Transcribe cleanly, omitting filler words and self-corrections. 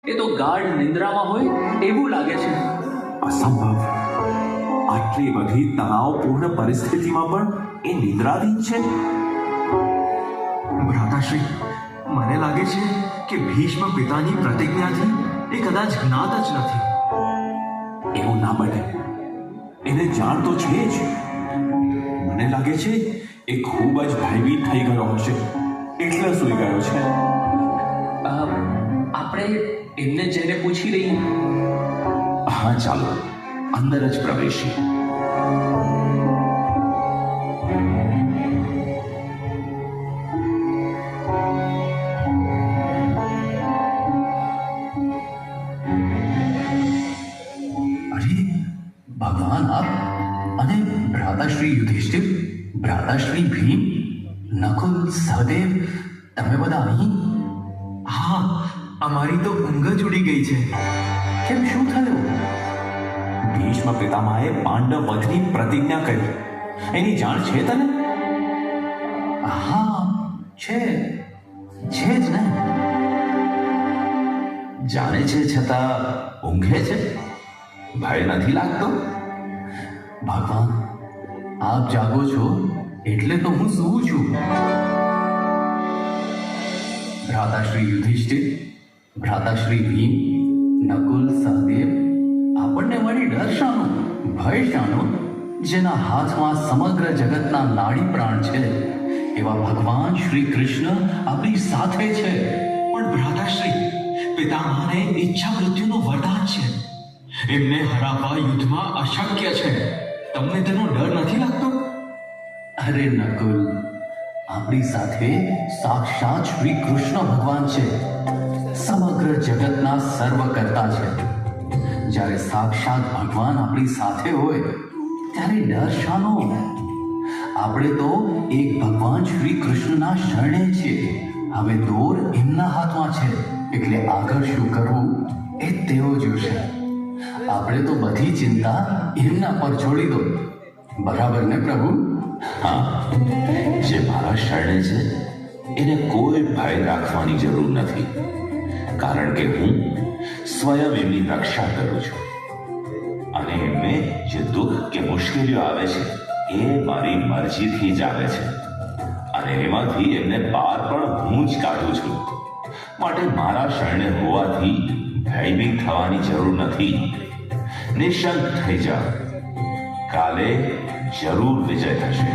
એ તો ગાઢ નિંદ્રામાં હોય એવું લાગે છે. અસંભવ. આટલી બધી તણાવપૂર્ણ પરિસ્થિતિમાં પણ એ નિદ્રાધીન છે. ભ્રાતાશ્રી, મને લાગે છે કે ભીષ્મ પિતાની પ્રતિજ્ઞાથી એ કદાચ જ્ઞાત જ નથી. એવું ના બને. એને જાણ તો છે જ. મને લાગે છે એ ખૂબ જ ભયભીત થઈ ગયો હશે, એટલે સૂઈ ગયો છે. આપણે એમને જઈને પૂછી લઈએ. હા, ચાલો અંદર જ પ્રવેશીએ. ભગવાન આપ અને ભ્રાતાશ્રી યુધિષ્ઠિર, ભ્રાતાશ્રી ભીમ, નકુલ, સહદેવ, તમે બધા અહીં? હા, અમારી તો ઊંઘ જ ઉડી ગઈ છે. કેમ, શું થયું? ભીષ્મ પિતામહે પાંડવ વધની પ્રતિજ્ઞા કરી. એની જાણ છે તને? હા, છે જ ને. જાણે છે છતાં ઊંઘે છે. ભય નથી લાગતો? ભગવાન, આપ જાગો છો એટલે તો હું સૂવું છું. ભ્રાતાશ્રી યુધિષ્ઠિર, ભ્રાતાશ્રી ભીમ, નકુલ, સહદેવ, આપણને વળી ડર શાનો, ભય શાનો? જેના હાથમાં સમગ્ર જગતના નાડી પ્રાણ છે એવા ભગવાન શ્રી કૃષ્ણ આપણી સાથે છે. પણ ભ્રાતાશ્રી, પિતામહને ઈચ્છા મૃત્યુનું વરદાન છે. એમને હરાવવા યુદ્ધમાં અશક્ય છે. તમને તેનો ડર નથી લાગતો? અરે નકુલ, આપણી સાથે સાક્ષાત શ્રી કૃષ્ણ ભગવાન છે. સમગ્ર જગતના સર્વકર્તા છે. જ્યારે સાક્ષાત ભગવાન આપણી સાથે હોય ત્યારે ડર શાનો? આપણે તો એક ભગવાન શ્રી કૃષ્ણના શરણે છીએ. હવે દોર એમના હાથમાં છે, એટલે આગળ શું કરવું એ તેઓ જોશે. આપણે તો બધી ચિંતા એમના પર છોડી દો. બરાબર ને પ્રભુ? હા, જે મારા શરણે છે એને કોઈ ભય રાખવાની જરૂર નથી, કારણ કે હું સ્વયં એમની રક્ષા કરું છું. અને એમને જે દુઃખ કે મુશ્કેલીઓ આવે છે એ મારી મરજીથી જ આવે છે, અને એમાંથી એમને બહાર પણ હું જ કાઢું છું. માટે મારા શરણે હોવાથી ભયભીત થવાની જરૂર નથી. નિશંક થઈ જાઓ. કાલે જરૂર વિજય થશે.